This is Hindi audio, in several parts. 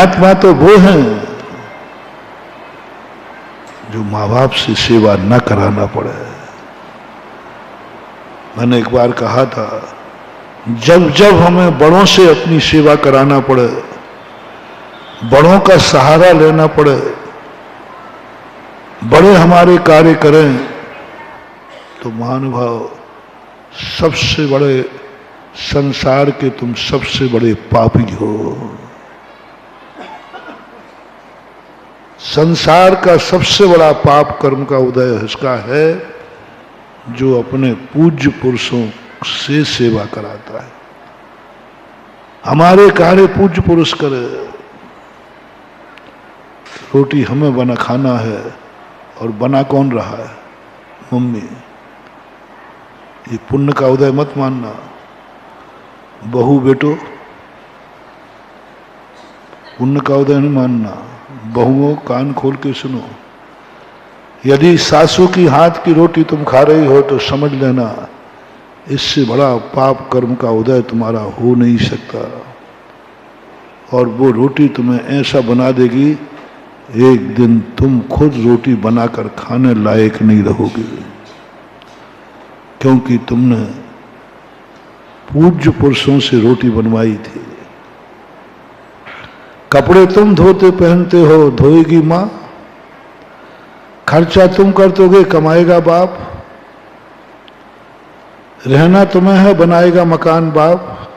पुण्यात्मा तो वो हैं जो माँ बाप से सेवा न कराना पड़े। मैंने एक बार कहा था, जब जब हमें बड़ों से अपनी सेवा कराना पड़े, बड़ों का सहारा लेना पड़े, बड़े हमारे कार्य करें, तो महानुभाव सबसे बड़े संसार के तुम सबसे बड़े पापी हो। संसार का सबसे बड़ा पाप कर्म का उदय इसका है जो अपने पूज्य पुरुषों से सेवा कराता है। हमारे कार्य पूज्य पुरुष करे, रोटी हमें बना खाना है और बना कौन रहा है? मम्मी। ये पुण्य का उदय मत मानना। बहू बेटो, पुण्य का उदय नहीं मानना। बहुओं कान खोल के सुनो, यदि सासू की हाथ की रोटी तुम खा रही हो तो समझ लेना इससे बड़ा पाप कर्म का उदय तुम्हारा हो नहीं सकता। और वो रोटी तुम्हें ऐसा बना देगी, एक दिन तुम खुद रोटी बनाकर खाने लायक नहीं रहोगे, क्योंकि तुमने पूज्य पुरुषों से रोटी बनवाई थी। कपड़े तुम धोते पहनते हो, धोएगी माँ। खर्चा तुम करतोगे, कमाएगा बाप। रहना तुम्हें है, बनाएगा मकान बाप।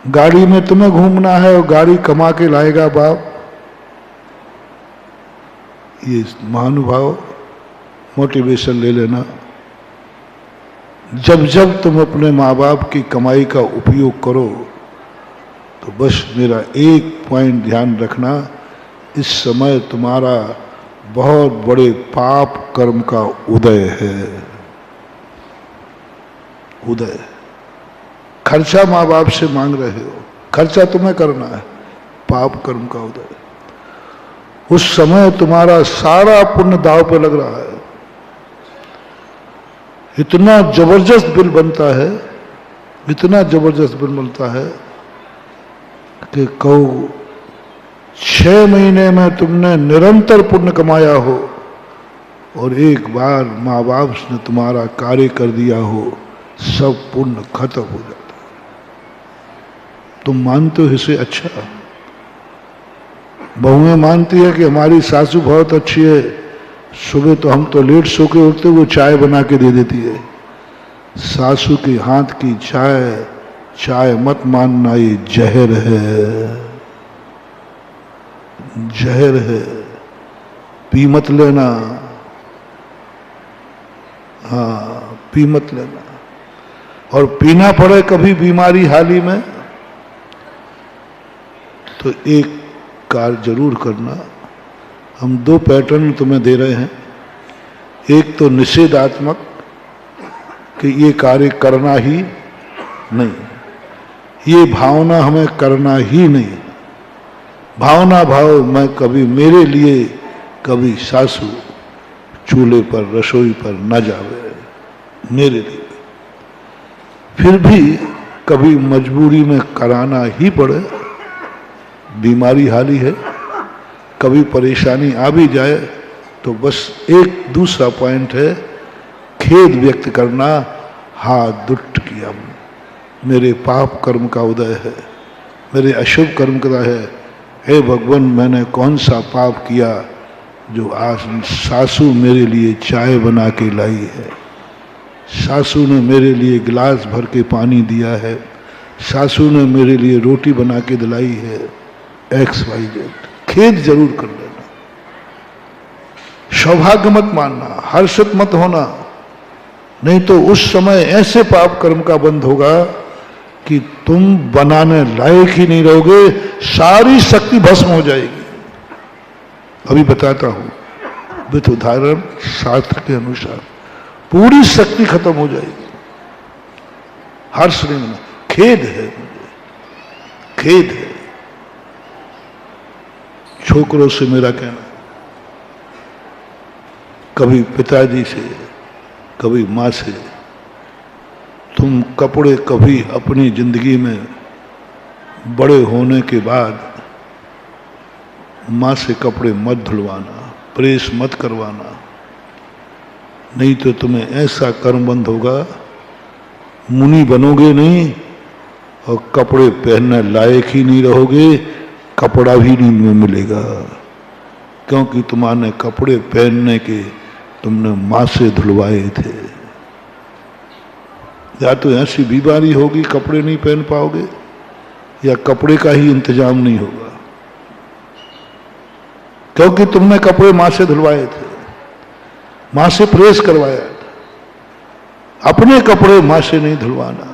गाड़ी में तुम्हें घूमना है और गाड़ी कमा के लाएगा बाप। ये महानुभाव मोटिवेशन ले लेना। जब जब तुम अपने माँ बाप की कमाई का उपयोग करो तो बस मेरा एक पॉइंट ध्यान रखना, इस समय तुम्हारा बहुत बड़े पाप कर्म का उदय है। उदय। खर्चा माँ बाप से मांग रहे हो, खर्चा तुम्हें करना है, पाप कर्म का उदय। उस समय तुम्हारा सारा पुण्य दाव पे लग रहा है। इतना जबरदस्त बिल बनता है, इतना जबरदस्त बिल बनता है कि कहो 6 महीने में तुमने निरंतर पुण्य कमाया हो और एक बार माँ बाप ने तुम्हारा कार्य कर दिया हो, सब पुण्य खत्म हो जाता है। तुम मानते हो इसे अच्छा? बहुएं मानती है कि हमारी सासू बहुत अच्छी है, सुबह तो हम तो लेट सो के उठते, वो चाय बना के दे देती है। सासू के हाथ की चाय, चाय मत मानना, ये जहर है, जहर है, पी मत लेना। हाँ, पी मत लेना। और पीना पड़े कभी बीमारी हाली में तो एक कार्य जरूर करना। हम 2 पैटर्न तुम्हें दे रहे हैं। एक तो निषेधात्मक कि ये कार्य करना ही नहीं, ये भावना हमें करना ही नहीं। भावना भाव मैं कभी मेरे लिए कभी सासू चूल्हे पर रसोई पर न जावे मेरे लिए। फिर भी कभी मजबूरी में कराना ही पड़े, बीमारी हाली है, कभी परेशानी आ भी जाए तो बस एक दूसरा पॉइंट है, खेद व्यक्त करना। हाथ दुष्ट किया, मेरे पाप कर्म का उदय है, मेरे अशुभ कर्म का है। हे भगवान, मैंने कौन सा पाप किया जो आज सासू मेरे लिए चाय बना के लाई है, सासू ने मेरे लिए गिलास भर के पानी दिया है, सासू ने मेरे लिए रोटी बना के दिलाई है, XYZ। खेद जरूर कर लेना, सौभाग्य मत मानना, हर्षित मत होना, नहीं तो उस समय ऐसे पाप कर्म का बंध होगा कि तुम बनाने लायक ही नहीं रहोगे, सारी शक्ति भस्म हो जाएगी। अभी बताता हूं, विद उदाहरण, शास्त्र के अनुसार पूरी शक्ति खत्म हो जाएगी। हर्ष नहीं मना, खेद है, खेद है। छोकरों से मेरा कहना, कभी पिताजी से, कभी माँ से, तुम कपड़े कभी अपनी जिंदगी में बड़े होने के बाद माँ से कपड़े मत धुलवाना, प्रेस मत करवाना, नहीं तो तुम्हें ऐसा कर्मबंध होगा, मुनि बनोगे नहीं और कपड़े पहनने लायक ही नहीं रहोगे, कपड़ा भी नहीं मिलेगा, क्योंकि तुम्हारे कपड़े पहनने के तुमने माँ से धुलवाए थे। या तो ऐसी बीमारी होगी कपड़े नहीं पहन पाओगे, या कपड़े का ही इंतजाम नहीं होगा, क्योंकि तुमने कपड़े माँ से धुलवाए थे, माँ से प्रेस करवाया था। अपने कपड़े माँ से नहीं धुलवाना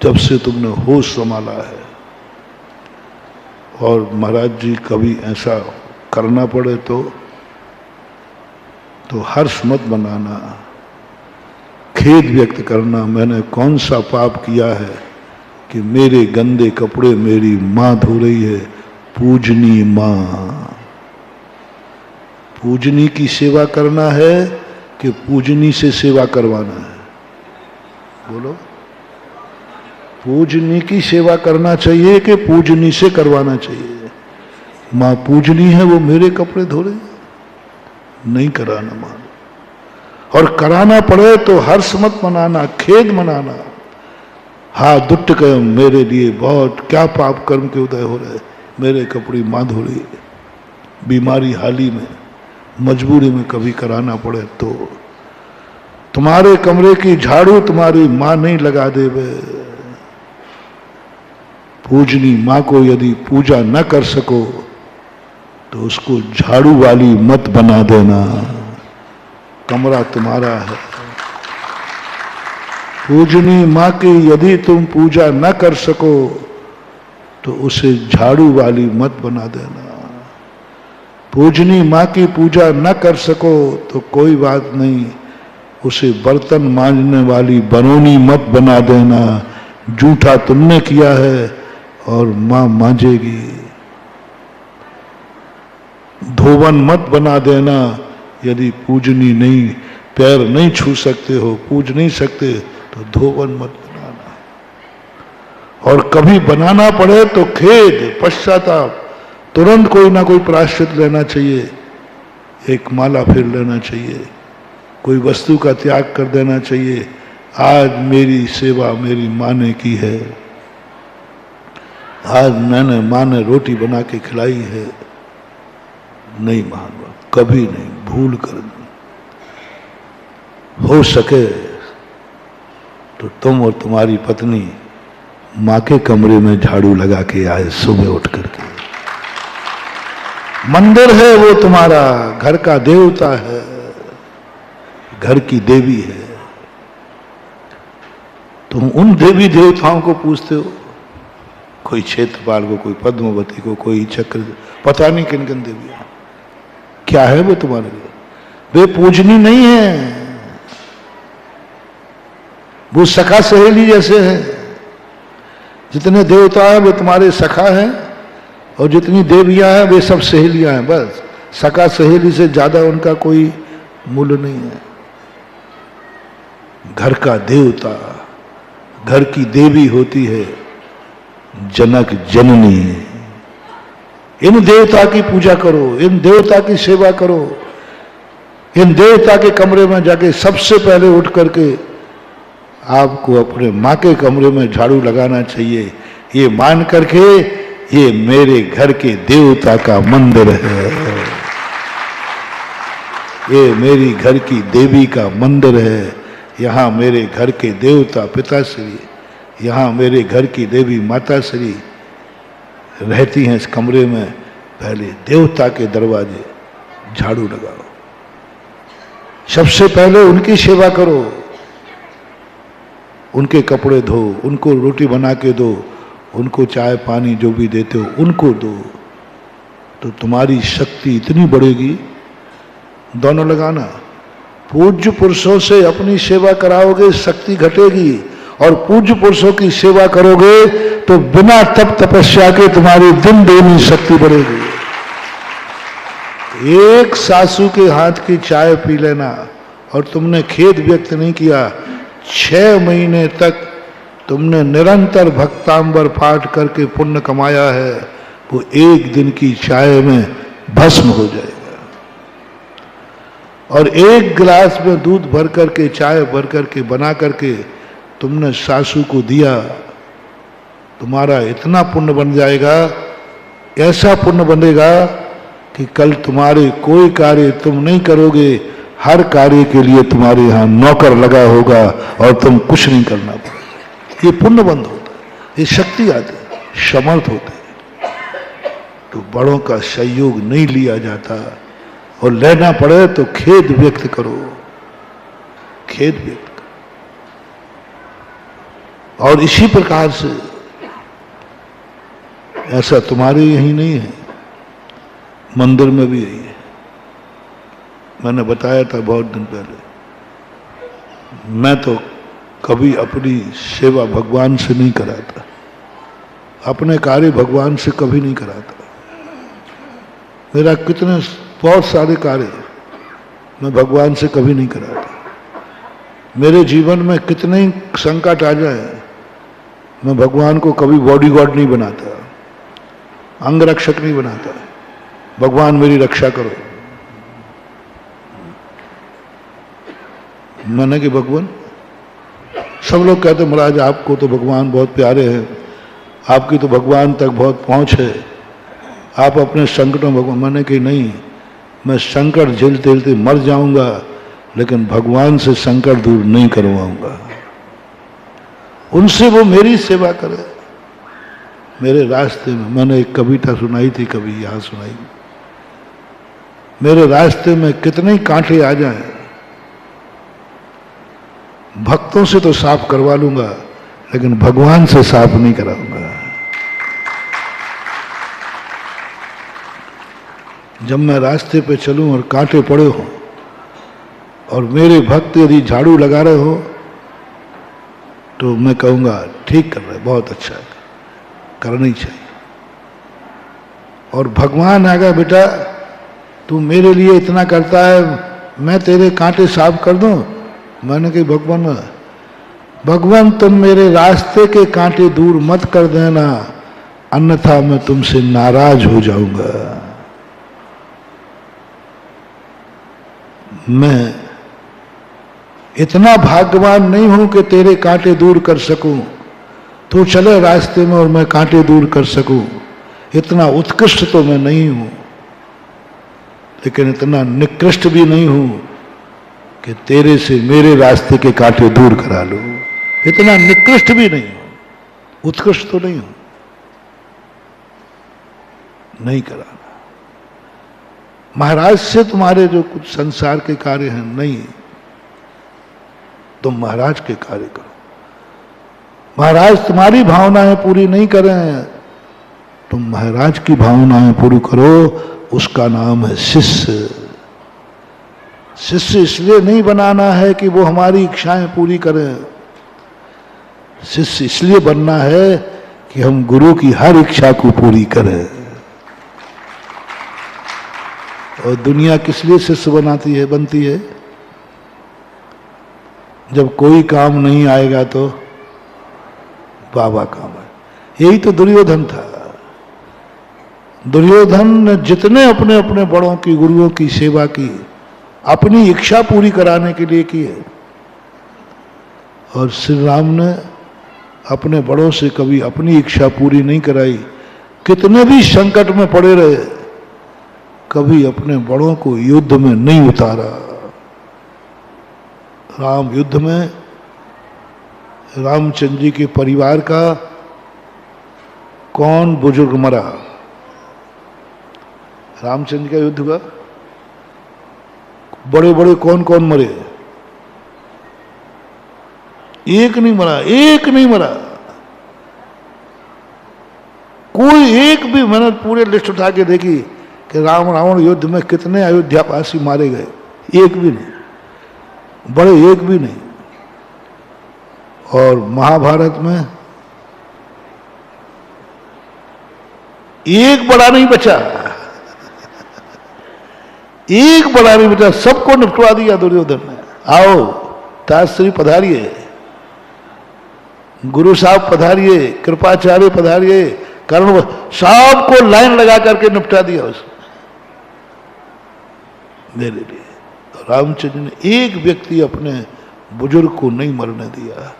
जब से तुमने होश संभाला है। और महाराज जी कभी ऐसा करना पड़े तो हर्ष मत बनाना, खेद व्यक्त करना, मैंने कौन सा पाप किया है कि मेरे गंदे कपड़े मेरी माँ धो रही है। पूजनी माँ, पूजनी की सेवा करना है कि पूजनी से सेवा करवाना है? बोलो, पूजनी की सेवा करना चाहिए कि पूजनी से करवाना चाहिए? माँ पूजनी है, वो मेरे कपड़े धो रही है, नहीं कराना माँ। और कराना पड़े तो हर्ष मत मनाना, खेद मनाना। हाँ, दुष्ट कर्म मेरे लिए बहुत, क्या पाप कर्म के उदय हो रहे, मेरे कपड़े माँ धो रही है। बीमारी हाली में, मजबूरी में कभी कराना पड़े तो तुम्हारे कमरे की झाड़ू तुम्हारी माँ नहीं लगा देवे। पूजनी माँ को यदि पूजा न कर सको तो उसको झाड़ू वाली मत बना देना, कमरा तुम्हारा है। पूजनी माँ की यदि तुम पूजा न कर सको तो उसे झाड़ू वाली मत बना देना। पूजनी माँ की पूजा न कर सको तो कोई बात नहीं, उसे बर्तन मांजने वाली बनोनी मत बना देना। जूठा तुमने किया है और माँ मांजेगी। धोवन मत बना देना, यदि पूजनी नहीं, पैर नहीं छू सकते हो, पूज नहीं सकते तो धोवन मत बनाना। और कभी बनाना पड़े तो खेद, पश्चाताप, तुरंत कोई ना कोई प्रायश्चित लेना चाहिए। एक माला फिर लेना चाहिए, कोई वस्तु का त्याग कर देना चाहिए। आज मेरी सेवा मेरी माँ ने की है, आज मैंने माँ ने रोटी बना के खिलाई है, नहीं मानवा, कभी नहीं, भूल कर नहीं। हो सके तो तुम और तुम्हारी पत्नी माँ के कमरे में झाड़ू लगा के आए सुबह उठ करके। मंदिर है वो तुम्हारा, घर का देवता है, घर की देवी है। तुम उन देवी देवताओं को पूछते हो, कोई क्षेत्रपाल को, कोई पद्मावती को, कोई चक्र, पता नहीं किन किन देवियां, क्या है वो तुम्हारे लिए? वे पूजनी नहीं है, वो सखा सहेली जैसे है। जितने देवता हैं वे तुम्हारे सखा हैं, और जितनी देवियां हैं वे सब सहेलियां हैं। बस सखा सहेली से ज्यादा उनका कोई मूल्य नहीं है। घर का देवता, घर की देवी होती है जनक जननी। इन देवता की पूजा करो, इन देवता की सेवा करो। इन देवता के कमरे में जाके सबसे पहले उठ करके आपको अपने माँ के कमरे में झाड़ू लगाना चाहिए, ये मान करके ये मेरे घर के देवता का मंदिर है, ये मेरी घर की देवी का मंदिर है। यहाँ मेरे घर के देवता पिताश्री, यहाँ मेरे घर की देवी माताश्री रहती हैं इस कमरे में। पहले देवता के दरवाजे झाड़ू लगाओ, सबसे पहले उनकी सेवा करो, उनके कपड़े धो, उनको रोटी बना के दो, उनको चाय पानी जो भी देते हो उनको दो, तो तुम्हारी शक्ति इतनी बढ़ेगी। दोनों लगाना, पूज्य पुरुषों से अपनी सेवा कराओगे शक्ति घटेगी, और पूज्य पुरुषों की सेवा करोगे तो बिना तप तपस्या के तुम्हारी दिन दुगनी शक्ति बढ़ेगी। एक सासू के हाथ की चाय पी लेना और तुमने खेद व्यक्त नहीं किया, 6 महीने तक तुमने निरंतर भक्तांबर पाठ करके पुण्य कमाया है, वो एक दिन की चाय में भस्म हो जाएगा। और एक गिलास में दूध भर करके, चाय भर करके, बना करके तुमने सासू को दिया, तुम्हारा इतना पुण्य बन जाएगा, ऐसा पुण्य बनेगा कि कल तुम्हारे कोई कार्य तुम नहीं करोगे, हर कार्य के लिए तुम्हारे यहां नौकर लगा होगा और तुम कुछ नहीं करना पड़ेगा। ये पुण्य बंद होता है, ये शक्ति आती है, समर्थ होते हैं। तो बड़ों का सहयोग नहीं लिया जाता, और लेना पड़े तो खेद व्यक्त करो, खेद व्यक्त करो। और इसी प्रकार से ऐसा तुम्हारे यही नहीं है, मंदिर में भी यही है। मैंने बताया था बहुत दिन पहले, मैं तो कभी अपनी सेवा भगवान से नहीं कराता, अपने कार्य भगवान से कभी नहीं कराता। मेरा कितने बहुत सारे कार्य मैं भगवान से कभी नहीं कराता। मेरे जीवन में कितने ही संकट आ जाए, मैं भगवान को कभी बॉडीगार्ड नहीं बनाता, अंग रक्षक नहीं बनाता, भगवान मेरी रक्षा करो। मैंने कि भगवान, सब लोग कहते महाराज आपको तो भगवान बहुत प्यारे हैं, आपकी तो भगवान तक बहुत पहुंच है, आप अपने संकटों भगवान। मैंने कि नहीं, मैं संकट झेलते झेलते मर जाऊंगा, लेकिन भगवान से संकट दूर नहीं करवाऊंगा। उनसे वो मेरी सेवा करे मेरे रास्ते में। मैंने एक कविता सुनाई थी, कभी यहां सुनाई। मेरे रास्ते में कितने कांटे आ जाएं, भक्तों से तो साफ करवा लूंगा, लेकिन भगवान से साफ नहीं कराऊंगा। जब मैं रास्ते पे चलूं और कांटे पड़े हो और मेरे भक्त यदि झाड़ू लगा रहे हो, तो मैं कहूंगा ठीक कर रहे, बहुत अच्छा है, करना ही चाहिए। और भगवान आगा, बेटा तू मेरे लिए इतना करता है, मैं तेरे कांटे साफ कर दूं। मैंने कही भगवान तुम मेरे रास्ते के कांटे दूर मत कर देना, अन्यथा मैं तुमसे नाराज हो जाऊंगा। मैं इतना भाग्यवान नहीं हूं कि तेरे कांटे दूर कर सकूं, तू चले रास्ते में और मैं कांटे दूर कर सकूं। इतना उत्कृष्ट तो मैं नहीं हूं, लेकिन इतना निकृष्ट भी नहीं हूं कि तेरे से मेरे रास्ते के कांटे दूर करा लूं। इतना निकृष्ट भी नहीं हूं, उत्कृष्ट तो नहीं हूं, नहीं कराना। महाराज से तुम्हारे जो कुछ संसार के कार्य हैं, नहीं, तुम महाराज के कार्य करो। महाराज तुम्हारी भावनाएं पूरी नहीं कर रहे हैं, तुम महाराज की भावनाएं पूरी करो। उसका नाम है शिष्य। शिष्य इसलिए नहीं बनाना है कि वो हमारी इच्छाएं पूरी करें, शिष्य इसलिए बनना है कि हम गुरु की हर इच्छा को पूरी करें। और दुनिया किस लिए शिष्य बनती है? जब कोई काम नहीं आएगा तो बाबा काम है। यही तो दुर्योधन था। दुर्योधन ने जितने अपने अपने बड़ों की, गुरुओं की सेवा की, अपनी इच्छा पूरी कराने के लिए की है। और श्री राम ने अपने बड़ों से कभी अपनी इच्छा पूरी नहीं कराई। कितने भी संकट में पड़े रहे, कभी अपने बड़ों को युद्ध में नहीं उतारा। राम युद्ध में रामचंद्र जी के परिवार का कौन बुजुर्ग मरा? रामचंद्र का युद्ध हुआ, बड़े बड़े कौन कौन मरे? एक नहीं मरा, एक नहीं मरा कोई। एक भी, मैंने पूरे लिस्ट उठा के देखी कि राम रावण युद्ध में कितने अयोध्यावासी मारे गए, एक भी नहीं, बड़े एक भी नहीं। और महाभारत में एक बड़ा नहीं बचा, एक बड़ा नहीं बचा, सबको निपटवा दिया दुर्योधन ने। आओ ताश्री पधारिए, गुरु साहब पधारिए, कृपाचार्य पधारिए, कारण सबको लाइन लगा करके निपटा दिया उसने मेरे लिए। रामचंद्र ने एक व्यक्ति अपने बुजुर्ग को नहीं मरने दिया।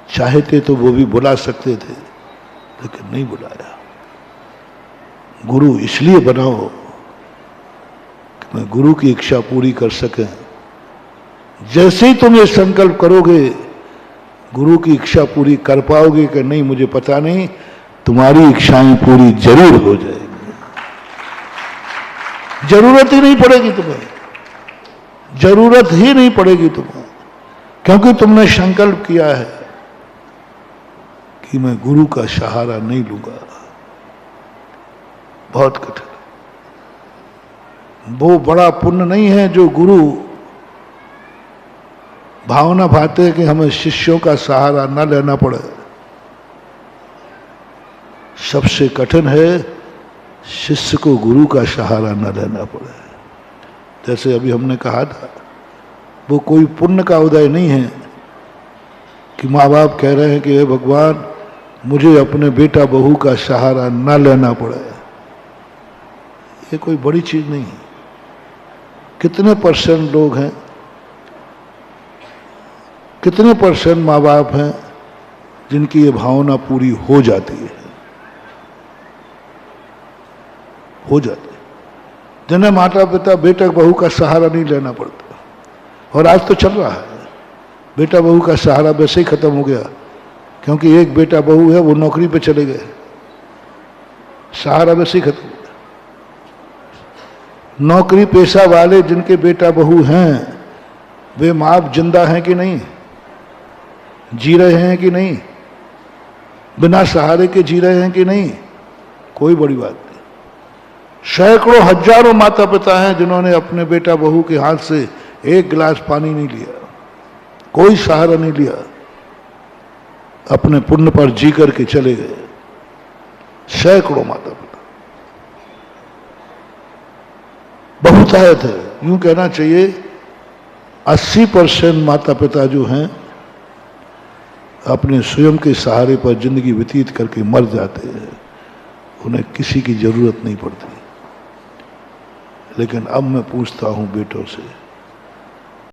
चाहते तो वो भी बुला सकते थे, लेकिन नहीं बुलाया। गुरु इसलिए बनाओ कि मैं गुरु की इच्छा पूरी कर सके। जैसे ही तुम ये संकल्प करोगे, गुरु की इच्छा पूरी कर पाओगे कि नहीं मुझे पता नहीं, तुम्हारी इच्छाएं पूरी जरूर हो जाएगी। जरूरत ही नहीं पड़ेगी तुम्हें, जरूरत ही नहीं पड़ेगी तुम्हें, क्योंकि तुमने संकल्प किया है कि मैं गुरु का सहारा नहीं लूंगा। बहुत कठिन, वो बड़ा पुण्य नहीं है जो गुरु भावना भाते हैं कि हमें शिष्यों का सहारा न लेना पड़े। सबसे कठिन है शिष्य को गुरु का सहारा न लेना पड़े। जैसे अभी हमने कहा था, वो कोई पुण्य का उदय नहीं है कि माँ बाप कह रहे हैं कि हे भगवान मुझे अपने बेटा बहू का सहारा न लेना पड़े। ये कोई बड़ी चीज नहीं है। कितने % लोग हैं, कितने % माँ बाप हैं जिनकी ये भावना पूरी हो जाती है, हो जाती है, जिन्हें माता पिता बेटा बहू का सहारा नहीं लेना पड़ता। और आज तो चल रहा है, बेटा बहू का सहारा वैसे ही खत्म हो गया, क्योंकि एक बेटा बहू है वो नौकरी पे चले गए, सहारा वैसे ही खत्म हो गया। नौकरी पेशा वाले जिनके बेटा बहू हैं, वे माँ जिंदा हैं कि नहीं, जी रहे हैं कि नहीं, बिना सहारे के जी रहे हैं कि नहीं, कोई बड़ी बात नहीं। सैकड़ों हजारों माता पिता हैं जिन्होंने अपने बेटा बहू के हाथ से एक गिलास पानी नहीं लिया, कोई सहारा नहीं लिया, अपने पुण्य पर जी करके चले गए। सैकड़ों माता पिता, बहुतायत है, यूं कहना चाहिए 80% माता पिता जो हैं अपने स्वयं के सहारे पर जिंदगी व्यतीत करके मर जाते हैं, उन्हें किसी की जरूरत नहीं पड़ती। लेकिन अब मैं पूछता हूं बेटों से,